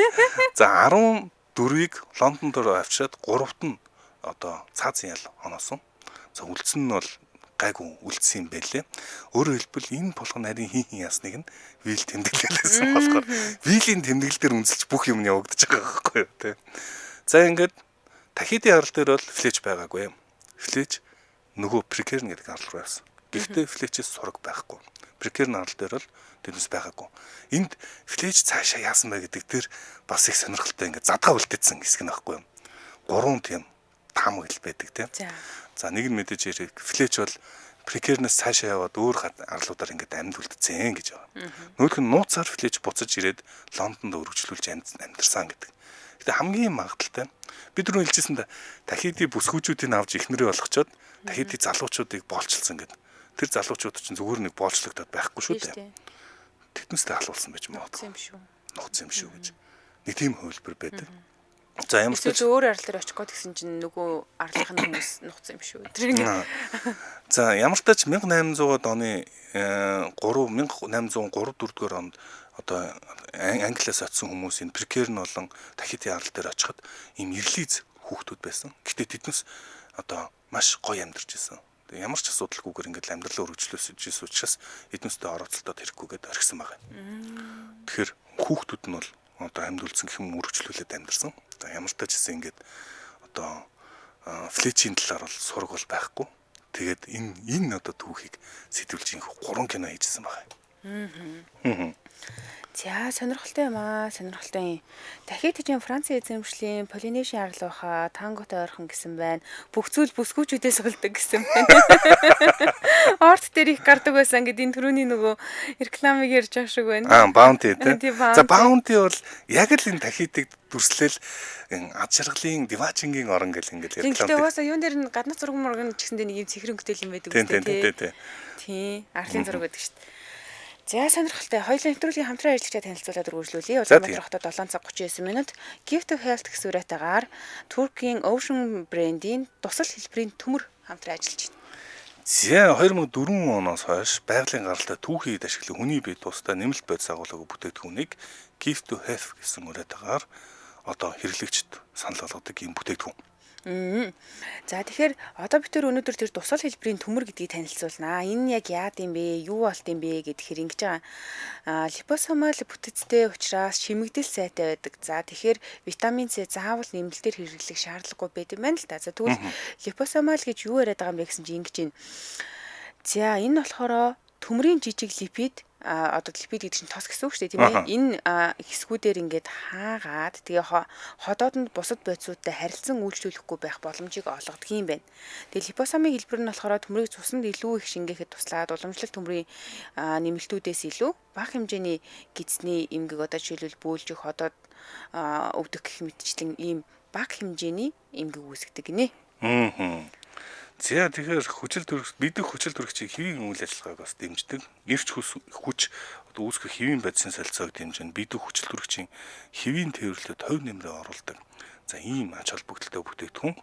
S2: за 14-ийг Лондонд руу авчираад 3-т нь одоо цаазын ял оноосон. За үлдсэн нь бол гайгүй үлдсэн юм байлээ. Өөрөөр хэлбэл энэ болгон нарийн хин ясныг нь вил тэмдэглэлээсэн болохоор вилийн тэмдэглэл дээр үнэлж бүх юм явагдаж байгаа байхгүй юу те. За ингээд Тахити арал дээр бол флеч байгаагүй юм. Флеч нөгөө Pitcairn гэдэг арал руу явсан. Гэхдээ флечээс сураг байхгүй. Pitcairn арал дээр бол тэрнээс байгаагүй. Энд флеч цаашаа яасан бэ гэдэг дээр бас их сонирхолтой ингээд задгаа үлдээсэн хэсэг нь байхгүй юм. 3 тийм там хэл байдаг тийм. За нэг нь мэдээж яриг флеч бол Pitcairn-аас цаашаа яваад өөр арлуудаар ингээд амьд үлдсэн гэж байгаа. Нөгөөх нь нууцаар флеч буцаж ирээд Лондонд өргөжлүүлж амьдсан гэдэг. Гэтэ хамгийн магадaltaй бид түрүү хэлжсэн да Тахити бүсгүүчүүдийг авч ихнэрээ болгочоод Тахити залуучуудыг боолчилсан гэдэг. Тэр залуучууд чинь зүгээр нэг боолчлогдоод байхгүй шүү дээ. Тэднээсээ халуулсан байж магадгүй. Нууц юм шүү гэж. Нэг тийм хувилбар байдаг. За ямар ч
S1: Эсвэл өөр арал дээр очих гээд гэсэн чинь нөгөө арлынх нь хүмүүс нухсан юм шүү. Тэр ингэ.
S2: За ямар ч тач 1800-аад оны 1803 4-р онд одоо Англиас очсон хүмүүсийн прекерн болон Тахитын арал дээр очиход ийм ирлиз хүүхдүүд байсан. Гэтэ тэднээс одоо маш гоё амьдарч ирсэн. Тэгээ ямар ч асуудалгүйгээр ингээд амьдралаа өргөжлүүлж ирсэн учраас эднэстэй оролцолтод хэрэггүйгээд орхисон байгаа. Тэгэхээр хүүхдүүд нь бол одоо амьд үлдсэн гэх юм өргөжлүүлээд амьдарсан. За ямар ч тач гэсэн ингээд одоо флечийн талаар бол сургал байхгүй. Тэгээд энэ одоо түүхийг сэтгүүлж инх 3 кино хийжсэн байгаа.
S1: За сонирхолтой юм аа. Сонирхолтой. Тахитын Францын эзэмшлийн Полинезийн арал баха танготой ойрхон гэсэн байна. Бүх зүйл бүсгүүчүүдээс олдог гэсэн байна. Орт дээр их гардаг байсан гэдэг энэ түрүүний нөгөө рекламыг ярьж байгаа шиг байна.
S2: Баунти тий. За баунти бол яг л энэ Тахитыг дүрслэл ад жаргалын Дивачингийн орон гэл ингээд
S1: реклам. Гэхдээ угаасаа юун дээр нь гаднах зураг мөргөн ч гэсэн нэг юм цэхэр өнгөтэй юм байдаг үстэй тий. Тий. Арлын зураг байдаг шүү дээ. За сонирхолтой. Хоёулын нэвтрүүлгийн хамтран ажиллагчаа танилцуулаад үргэлжлүүлье. Улаанбаатар хотод 7 цаг 39 минут Gift of Health гэсэн үрэйтайгаар Turkey Ocean брендийн тусал хэлбэрийн төмөр хамтран ажиллаж байна.
S2: За 2004 оноос хойш байгалийн гаралтай түүхийд ашиглах хүний бие тусдаа нэмэлт бодис агуулгын бүтээгдэхүүнийг Gift of Health гэсэн үрэйтайгаар одоо хэрэглэгчд санал болгодог юм бүтээгдэхүүн.
S1: За тэгэхээр одоо бид өнөөдөр тэр тусал хэлбэрийн төмөр гэдгийг танилцуулнаа. Энэ яг яад юм бэ? Юу болт юм бэ гэдгээр ингэж байгаа. Липосомал бүтэцтэй учраас шимэгдэл сайтай байдаг. За тэгэхээр витамин С заавал нэмэлтээр хэрэглэх шаардлагагүй байд юм байна л да. За тэгвэл липосомал гэж юу яриад байгаа юм бэ гэсэн чинь ингэж байна. За энэ болохоор төмрийн жижиг липид одоо липид гэдэг чинь тос гэсэн үг шүү дээ тийм ээ. Энэ хэсгүүдээр ингээд хаагаад тэгээ ходоодонд бусад бодисуудтай харилцан үйлчлүүлэхгүй байх боломжийг олгодог юм байна. Тэгээ липосомын хэлбэр нь болохоор төмрийг цуснд илүү их шингээхэд туслаад уламжлалт төмрийн нэмэлтүүдээс илүү бага хэмжээний гидсний эмгэг одоо жишээлбэл бөөлжих ходоод өвдөх гэх мэтчлэн ийм бага хэмжээний эмгэг үүсгдэг гинэ.
S2: За тэгэхээр бидэх хүчил төрөгчийн хэвийн үйл ажиллагааг бас дэмждэг. Эрч хүч одоо үүсгэх хэвийн бодисын солилцоог дэмжин бидэх хүчил төрөгчийн хэвийн тээвэрлэлд хувь нэмрээ оруулдаг. За ийм ач холбогдолтой бүтээгдэхүүн.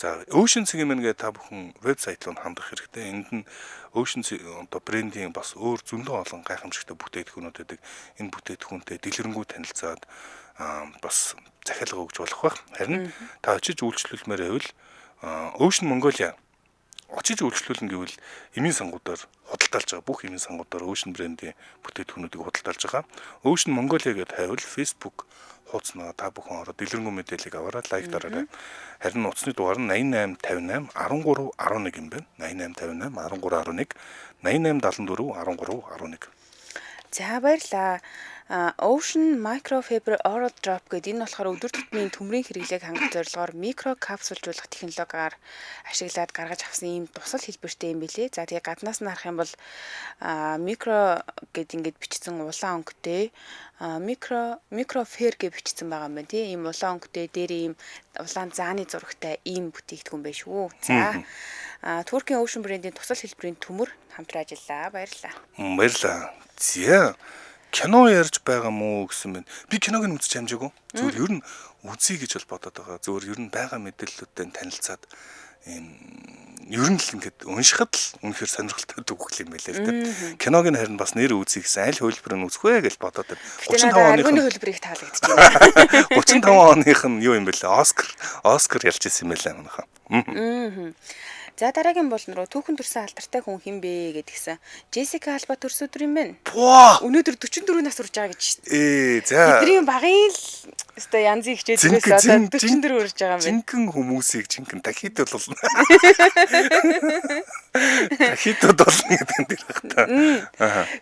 S2: За Ocean Segment гэдэг та бүхэн вебсайт руу хандах хэрэгтэй. Энд нь Ocean одоо брендийн бас өөр зөндөө олон гайхамшигтай бүтээгдэхүүнүүд байдаг. Энэ бүтээгдэхүүнтэй дэлгэрэнгүй танилцаад бас захиалга өгч болох байх. Харин та очиж үйлчлүүлмээр байвал Ocean Mongolia очиж үйлчлүүлэн гэвэл эмийн сангуудаар худалдаалж байгаа бүх эмийн сангуудаар Ocean брендийн бүтээгдэхүүнүүдийг худалдаалж байгаа. Ocean Mongolia гэдээ хайвал Facebook хуудаснаа та бүхэн ороод дэлгэрэнгүй мэдээллийг аваарай, лайк дараарай. Харин утасны дугаар нь 8858 1311 юм байна. 8858 1311 8874 1311.
S1: За баярлаа. Ocean Microfiber Oral Drop гэдэг энэ болохоор өдөр тутмын төмрийн хэрэглээг хангах зорилгоор микро капсулжуулах технологиар ашиглаад гаргаж авсан ийм тусал хэлбэртэй юм билээ. За тэгээ гаднаас нь харах юм бол микро гэд ингээд бичсэн улаан өнгөтэй микрофер гэж бичсэн байгаа юм байна тий. Ийм улаан өнгөтэй дээр ийм улаан зааны зурагтай ийм бүтээгдэхүүн байна шүү. За Turkey Ocean брендийн тусал хэлбэрийн төмөр хамтран ажиллаа. Баярлалаа.
S2: Баярлалаа. Зя кино ярьж байгаа мó гэсэн байна. Би киног нь үзэж амжаагүй. Зүгээр ер нь үзье гэж бол бодоод байгаа. Зүгээр ер нь байгаа мэдээллүүдтэй танилцаад ер нь л ингээд уншихад л үнэхээр сонирхолтой төгөх юм байлаа л дээ. Киног нь харин бас нэр үзье гэсэн аль хөлбөр нь үзэх вэ гэж бодоод байна.
S1: 35 оны хөлбөрийг таалагдчих байна.
S2: 35 оных нь юу юм бэ лээ? Оскар ялж ирсэн юм байлаа манайхаа.
S1: За дараагийн бол нөрөө түүхэн төрсэн алдартай хүн хин бэ гэдгсэн. Джессика Альба төрсөн өдөр юм байна. Өнөөдөр 44 нас хүрч байгаа гэж шүү дээ.
S2: За.
S1: Бидний багын л өстой янзын хичээлээс одоо 44 хүрч байгаа юм байна.
S2: Жинхэнэ хүмүүсийг жинхэнэ дахид болно. Дахид болно гэдэг нь дэрхтээ.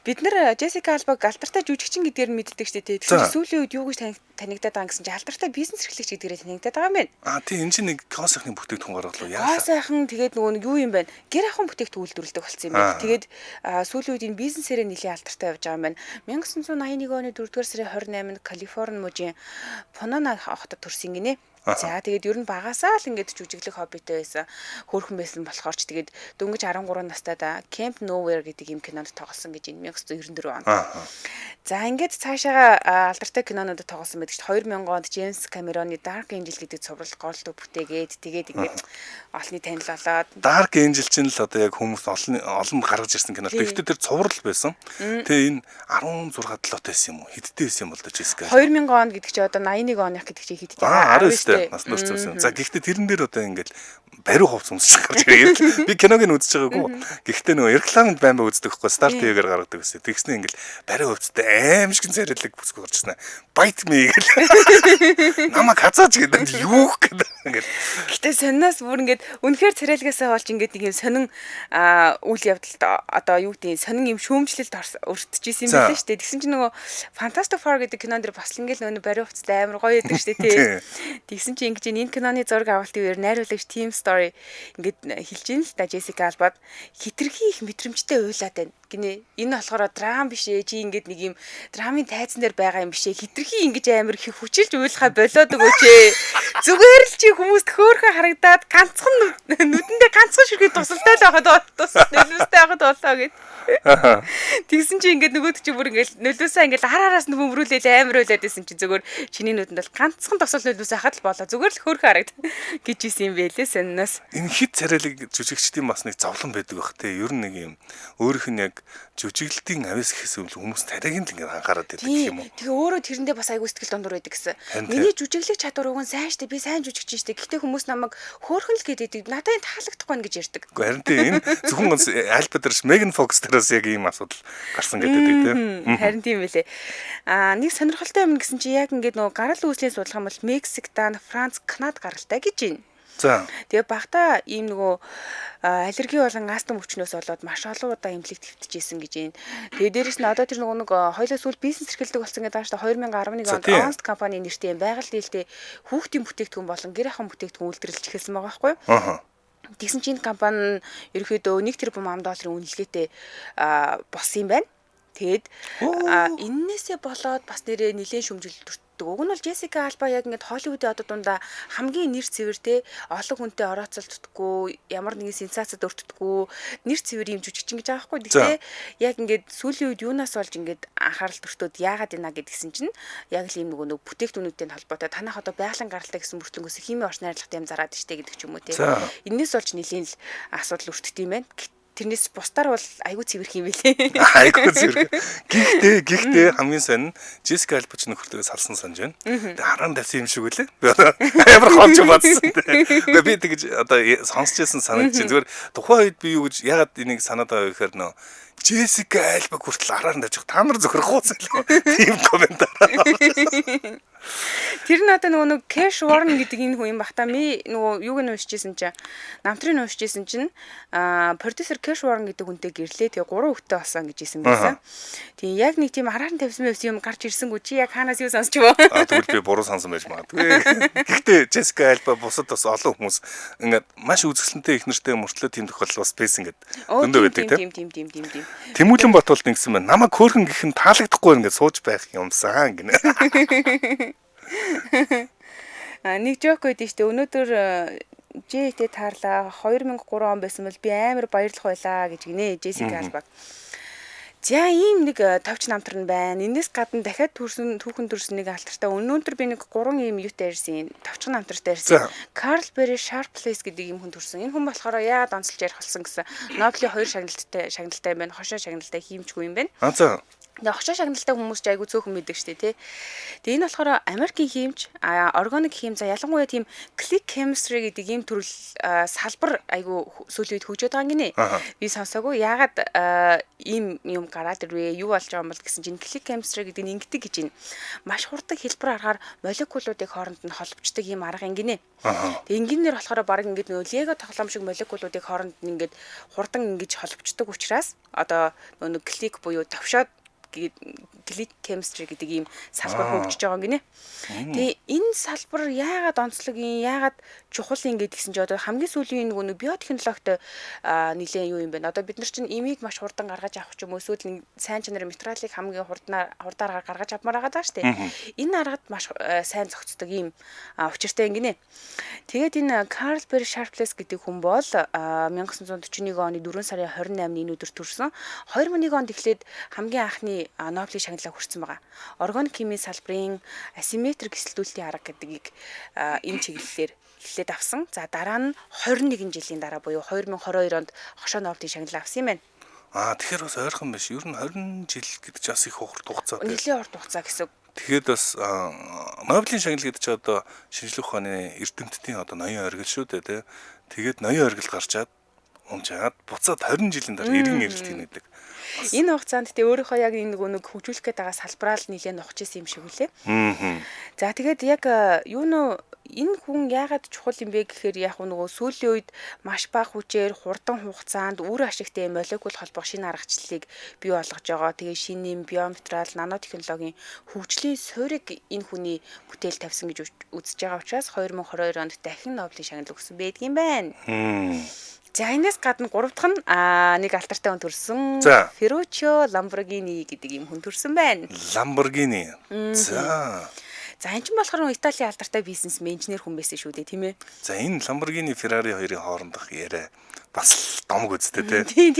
S1: Бид нэр Джессика Альбаг алдартай жүжигчин гэдгээр нь мэддэг шүү дээ. Тэгэхээр сүүлийн үед юу гэж танигдаад байгаа гэсэн чинь алдартай бизнес эрхлэгч гэдгээрээ танигдаад байгаа юм байна.
S2: Тийм энэ чинь нэг коо сайхны бүтээгдэхүүн гаргалаа.
S1: Коо сайхан тэгээд нөгөө юу юм байна? Гэр ахуйн бүтээгдэхүүн үйлдвэрлэдэг болсон юм байна. Тэгээд сүүлийн үед энэ бизнесээрээ нэлээд алдартай явж байгаа юм байна. 1981 оны 4-р сарын 28-нд Калифорни мужийн Понона хотод төрсөн гинэ. За тэгээд ер нь багасаа л ингээд жүжиглэх хоббитэй байсан. Хөөрхөн байсан болохоор ч тэгээд дөнгөж 13 настайд Camp Nowhere гэдэг юм кинонд тоглосон гэж 1994 онд. За ингээд цаашаага алдартай кинонуудад тоглосон байдаг ч 2000 онд Джеймс Камероны Dark Angel гэдэг цуврал голдуу бүтээгээд тэгээд ингээд олонний танил болоод
S2: Dark Angel чинь л одоо яг хүмүүс олон гаргаж ирсэн кино. Тэгэхдээ тэр цуврал байсан. Тэгээ энэ 16 7 байсан юм уу? Хэдтэй байсан юм бол Jessica.
S1: 2000 он гэдэг чи одоо 81 оных гэдэг чи хэдтэй?
S2: 19 нас нурцсан. За гэхдээ тэрэн дээр одоо ингээд бариу хувц өмсөж гарч ирээ. Би киног нь үзэж байгаагүй. Гэхдээ нөгөө рекламанд баймаа үздэг хгүй Star TV-гээр гаргадаг гэсэн. Тэгснэ ингээд бариу хувцтай аимшигэн царайлаг бүсгүй гарчсан. Bite me гэл. Намайг хазаач гэдэг юу гэдэг ингээд.
S1: Гэтэ сониноос бүр ингээд үнэхээр царайлгаасаа болж ингээд нэг юм сонин үйл явдалд одоо юу гэдэг сонин юм шүүмжлэлд өртөжсэн юм байна шүү дээ. Тэгсэн чинь нөгөө Fantastic Four гэдэг кинон дэр бас ингээд нөгөө бариу хувцтай амар гоё байдаг шүү дээ тий. Тэгсэн чинь ингэж энэ киноны зураг авалтын үеэр найруулагч Team Story ингээд хэлж ийн л та Jessica Alba хитрхи их мэдрэмжтэй уйлаад байна гинэ. Энэ болохоор драм биш ээ. Чи ингээд нэг юм драмын тайзан дээр байгаа юм биш ээ. Хитрхи ингэж амар их хүчилж уйлахаа болоод өгөөч ээ. Зүгээр л чи хүмүүст хөөхөн харагдаад ганцхан нүдэндээ ганцхан ширхэг тусалтай л байхад тус нөлөөстэй байхад болоо гэд. Тэгсэн чи ингээд нөгөөд чи бүр ингээд нөлөөсөө ингээд хараараас нь бөмрүүлээд амар уйлаад байсан чи зүгээр чиний нүдэнд бол ганцхан тусал нөлөөс хахад л болоо. Зүгээр л хөөхөн харагд гэж ийсэн юм байлээ сониноос.
S2: Энэ хит царайлаг жүжигчдийн бас нэг зовлон байдаг бах те. Ер нь нэг юм өөрийнх нь яг жүжиглэлтийн авьяас гэхээс өмнө хүмүүс тариагийн л ингээд анхаарат байдаг юм уу?
S1: Тэгээ өөрөө тэрэндээ бас аягүй сэтгэл дундуур байдаг гэсэн. Миний жүжиглэх чадвар уг нь сайн штэ би сайн жүжигч штэ. Гэхдээ хүмүүс намайг хөөхөн л гэдэг. Надад энэ таалагдахгүй нэ гэж ярьдаг.
S2: Харин тийм энэ зөвхөн Альбатрш Меган Фокс тараас яг ийм асуудал гарсан гэдэг тийм.
S1: Харин тийм байлээ. Нэг сонирхолтой юм гэсэн чи яг ингээд нөгөө гарал үүслийн судалгаа бол Мексик, Дани, Франц, Канада гаралтай гэж байна.
S2: За.
S1: Тэгээ багтаа ийм нөгөө аллерги болон астма өвчнөөс болоод маш олон удаа эмнэлэг твтчихсэн гэж байна. Тэгээ дээрэс нь одоо тэр нөгөө хоёлаа сүүл бизнес эрхэлдэг болсон гэдэг ааштай 2011 онд Onst компани нэртэй байгаль дээлтэй хүүхдийн бүтээгдэхүүн болон гэр ахуйн бүтээгдэхүүн үйлдвэрлэж эхэлсэн байгаа байхгүй юу? Тэгсэн чинь компани нь ерөөхдөө 1 тэрбум $1 үнэлгээтэй болсон юм байна. Тэгэд эннээсээ болоод бас нэрээ нэлээд шүмжилт Уг нь бол Jessica Alba яг ингээд Холливуудын одоо дундаа хамгийн нэр цэвэртэй олон хүнтэй орооцолддоггүй ямар нэгэн сенсацид өртдөггүй нэр цэвэр юм жүжигчин гэж байгаа байхгүй. Гэхдээ яг ингээд сүүлийн үед юунаас болж ингээд анхаарал төртөөд яагаад ийна гэдгсэн чинь яг л ийм нөгөө бүтээгтүүнүүдтэй холбоотой танах одоо байгалийн гаралтай гэсэн мөртлөнгөөс химийн орчин найрлагатай юм зараад штэ гэдэг ч юм уу те. Эннээс болж нэлийн л асуудал өртдөг юм байна. Тэрнээс бусдаар бол айгүй цэвэрх юм билээ.
S2: Айгүй цэвэрх. Гэхдээ хамгийн сонь нь Jessica Alba ч нөхөртөөс салсан санаж байна. Тэгээ хараан тавьсан юм шиг үлээ. Ямар хонч бацсан. Би тэгж одоо сонсч байсан санаж чинь зүгээр тухайн үед би юу гэж ягаад энийг санаад байгаа гэхээр нөө Jessica Alba хүртэл хараар тавьчих та нар зөвхөр хууцсан л тийм комментар.
S1: Тэр нь одоо нөгөө Cash Warren гэдэг энэ хүн юм бахта ми нөгөө юуг нь уншижсэн чинь намтрыг уншижсэн чинь продюсер Cash Warren гэдэг хүнтэй гэрлээ. Тэгээ 3 хүүхэдтэй болсон гэж хэлсэн байсан. Тэгээ яг нэг тийм хараар тавьсан юм гарч ирсэнгүй чи яг хаанаас юу сонсч боо.
S2: Тэгвэл би буруу сонсон байж магадгүй. Гэхдээ Jessica Alba бусад бас олон хүмүүс ингээд маш үзэсгэлэнтэй их нэртэй мөртлөө тийм тохиолдол бас space ингээд өндөө байдаг тийм. Тэмүүлэн Батболд ингэсэн байна. Намайг хөөрхөн гэх нь таалагдахгүй ингээд сууж байх юмсан гинэ.
S1: Нэг жок өгдөө штэ өнөөдөр Жэтэй таарлаа 2003 он байсан бол би амар баярлах байлаа гэж гинэ Jessica Alba. За ийм нэг товч намтар нь байна. Энэс гадна дахиад түүхэн төрсөн нэг алтартай өнөөдөр би нэг 3 ийм юутай ирсэн. Товчхон намтартай ирсэн. Carl Berry Sharpless гэдэг ийм хүн төрсөн. Энэ хүн болохоор яагаад онцолж ярих болсон гэсэн. Нобелийн 2 шагналтай байна. Хошоо шагналтай хиймчгүй юм байна.
S2: За.
S1: Хошоо шагналтай хүмүүс ч айгүй цөөхөн мэддэг штэ тий. Тэгээ энэ болохоор Америкийн хиймч, органик хийм за ялангуяа тийм click chemistry гэдэг ийм төрөл салбар айгүй сүүлийн үед хөгжөөд байгаа гинэ. Би сонсоогүй яагаад ийм юм гараад ирвэ? Юу болж байгаа юм бол гэсэн чинь click chemistry гэдэг нь ингэдэг гэж байна. Маш хурдан хэлбэр аргаар молекулуудыг хооронд нь холбочдөг ийм арга гинэ. Тэгээ ингээнээр болохоор баг ингээд нөгөө лего тоглоом шиг молекулуудыг хооронд нь ингээд хурдан ингэж холбочдөг учраас одоо нөгөө click буюу товшоод chemistry гэдэг ийм салбар хөгжиж байгаа гинэ. Тэгээ энэ салбар яагаад онцлог юм, яагаад чухал юм гэдгсэн чинь одоо хамгийн сүүлийн нэг биотехнологид нэлээд юу юм бэ? Одоо бид нар чинь имийг маш хурдан гаргаж авах ч юм уу эсвэл нэг сайн чанарын материалыг хамгийн хурдаар гаргаж авмаар байгаа даа штэ. Энэ аргад маш сайн зохицдог ийм учиртай юм гинэ. Тэгээд энэ Carl Barry Sharpless гэдэг хүн бол 1941 оны 4 сарын 28-ны өдөр төрсөн. 2001 онд эхлээд хамгийн анхны Нобелийн шагналыг хүртсэн байгаа. Органик химийн салбарын асимметрик эсэлтүүлэлтийн арга гэдгийг энэ чиглэлээр эхлээд авсан. За дараа нь 21 жилийн дараа буюу 2022 онд хошоо Нобелийн шагнал авсан юм байна.
S2: Тэгэхээр бас ойрхон биш. Ер нь 20 жил гэдэг чинь бас их урт хугацаа.
S1: Нэлээд урт хугацаа гэсэн.
S2: Тэгэхэд бас Нобелийн шагнал гэдэг чинь одоо шинжлэх ухааны эрдэмтдийн одоо ноён оргил шүү дээ, тий. Тэгээд ноён оргил гарчаад унжаад буцаад 20 жилийн дараа эргэн эрэлт хийдэг.
S1: Энэ хугацаанд тэ өөрийнхөө яг нэг хөгжүүлэх гээд байгаа салбараа л нэлээд нухаж исэн юм шиг үлээ. За тэгээд яг энэ хүн яагаад чухал юм бэ гэхээр яг нөгөө сүүлийн үед маш бага хүчээр хурдан хугацаанд үр ашигтай молекул холбох шинэ аргачлалыг бий болгож байгаа. Тэгээ шинэ биометрал нанотехнологийн хөгжлийн суурийг энэ хүний бүтээл тавьсан гэж үзэж байгаа учраас 2022 онд дахин Нобелийн шагнал өгсөн байдгийн байна. За энэс гадна 3 дахь нь нэг алтартай хүн төрсөн. Ferruccio Lamborghini гэдэг юм хүн төрсөн байна.
S2: Lamborghini.
S1: За энэ ч болохоор Италийн алдартай бизнесмен инженер хүн байсан шүү дээ, тийм ээ.
S2: За энэ Lamborghini Ferrari хоёрын хоорондох яриа бас домог үстэй тий.
S1: Тийм.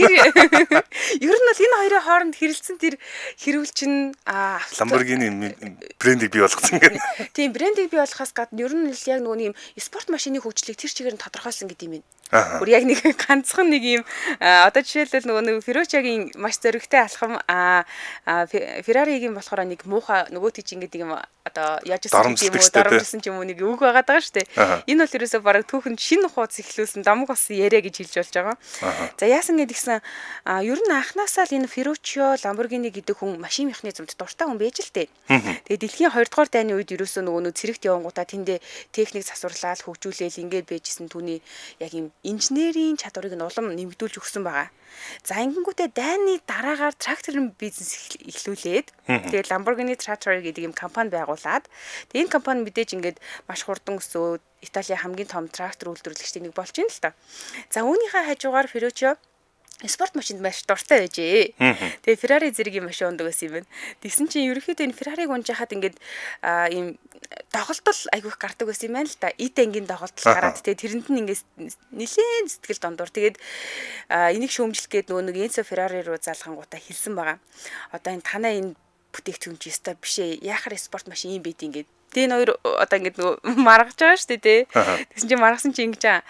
S1: Ер нь бол энэ хоёрын хооронд хэрэлцэн тэр хэрүүлчин
S2: Lamborghini брендийг бий болгосон гэнэ.
S1: Тийм, брендийг бий болгохоос гадна ер нь яг нөгөө юм спорт машины хөгжлийг тэр чигээр нь тодорхойлсон гэдэг юм байна. Бүр яг нэг ганцхан нэг юм одоо жишээлбэл нөгөө Ferruccio-гийн маш зөрөгтэй алхам Ferrari-гийн болохоор нэг муухай нөгөө тийч ингэдэг юм одоо яаж дарамжсан ч юм уу нэг үг байгаад байгаа шүү дээ. Энэ бол ерөөсөө бараг түүхэнд шинэ хуудас эхлүүлсэн домог болсон яриа гэж хэлж болж байгаа. За яасан гэдгсэн ер нь анхнаасаа л энэ Ferruccio Lamborghini гэдэг хүн машин механик зэмд дуртай хүн байж л дээ. Тэгээ дэлхийн 2 дугаар дайны үед ерөөсөө нөгөө цэрэгт явангуудаа тэндээ техник засварлаад хөгжүүлээл ингээд байжсэн түүний яг юм инженерийн чадварыг нь улам нэмэгдүүлж өгсөн байгаа. За ингэнгүүтээ дайны дараагаар тракторын бизнес эхлүүлээд тэгээд Lamborghini Tractor гэдэг юм компани байгуулад тэгээд энэ компани мэдээж ингээд маш хурдан өсөөд Италийн хамгийн том трактор үйлдвэрлэгчдийн нэг болж байна л та. За үүнийхээ хажуугаар Ferruccio спорт машинд маш дуртай байжээ. Тэгээ Ferrari зэргийн машин ундаг байсан юм байна. Тэгсэн чинь ерөнхийдөө энэ Ferrari-г унжихад ингээд ийм доголдол айгүйх гардаг байсан юм байна л та. Эд ангийн доголдол гараад тэгээ тэрэнд нь ингээд нэлээд сэтгэл дондор. Тэгээд энийг шүүмжлэх гээд нөгөө нэг Enzo Ferrari руу залхангуудаа хэлсэн байгаа. Одоо энэ танаа энэ бүтээгдэхүүн чи өстой биш ээ. Яахаар спорт машин юм бэ гэдэг. Тэгээ хоёр одоо ингэж нөгөө маргаж байгаа шүү дээ тий. Тэгсэн чинь маргасан чи ингэж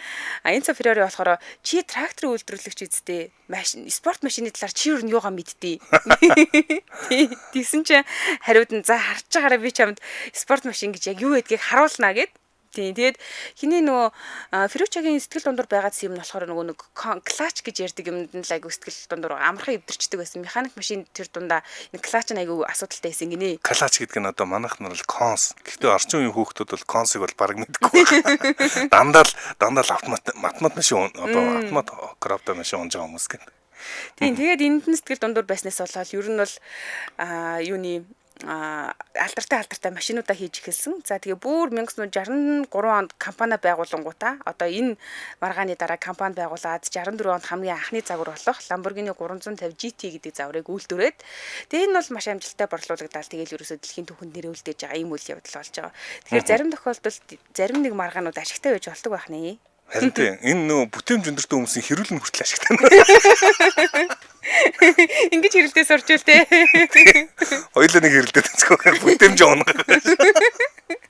S1: Enzo Ferrari болохоор чи трактор үйлдвэрлэгч үсттэй машин спорт машины талаар чи юу юугаа мэдтий. Тэгсэн чи хариуд нь за харж байгаараа би чамд спорт машин гэж яг юу гэдгийг харуулнаа гэд. Тэгээд хиний нөгөө Ferruccio-гийн сэтгэл дундуур байгаадсэн юм нь болохоор нөгөө нэг клач гэж ярьдаг юмд нь л айгу сэтгэл дундуур амархан эвдэрчдэг байсан. Механик машин тэр дундаа энэ клач нь айгу асуудалтай байсан гинэ.
S2: Клач гэдэг нь одоо манайх нар л конс. Гэхдээ орчин үеийн хүүхдүүд бол консыг бол баг мэдгүй. Дандаа л автомат машин одоо автомат крафта машин унж байгаа хүмүүс гэнэ.
S1: Тийм тэгээд энд нь сэтгэл дундуур байснаас болоод ер нь бол юуны алдартай машинуудаа хийж эхэлсэн. За тэгээ бүр 1963 онд компани байгуулангуудаа одоо энэ маргааны дараа компани байгуулад 64 онд хамгийн анхны загвар болох Lamborghini 350 GT гэдэг загварыг үйлдвэрээд тэгээ энэ бол маш амжилттай борлуулагдаад тэгээл ерөөсөө дэлхийн түүхэнд нэрвэлдэж байгаа ийм үйл явдал болж байгаа. Тэгэхээр зарим тохиолдолд зарим нэг маргаанууд ашигтай байж болдог байх нэ.
S2: Харин тийм энэ нөө бүтээмж өндөртэй хүмүүсийн хэрүүлэн хүртэл ашигтай.
S1: Ингэж хэрэлдээс орчвол те.
S2: Хоёулаа нэг хэрэлдээд цэцгүй бүтээмж унах.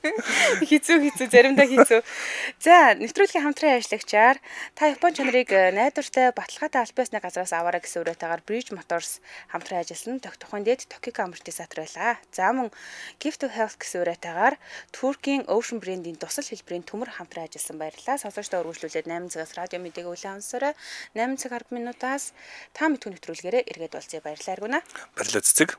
S1: Хизүү заримдаа хизүү. За, нэвтрүүлгийн хамтран ажиллагчаар та Японы чанарыг найдвартай баталгаатай аль биесны газраас аваарай гэсэн үрэтэйгээр Bridge Motors хамтран ажилласан тухайн дэд Tokyo амортизатор байлаа. За мөн Gift to Health гэсэн үрэтэйгээр Turkey Ocean брендийн тусал хэлбэрийн төмөр хамтран ажилласан баярлалаа. Сонсогчдоо үргэлжлүүлээд 8 цагаас радио мэдээг үлээн ансаарай. 8 цаг 10 минутаас та мэдгүй нэвтрүүлгээрээ эргээд уулзъя. Баярлалаа аргуна.
S2: Баярлалаа цэцэг.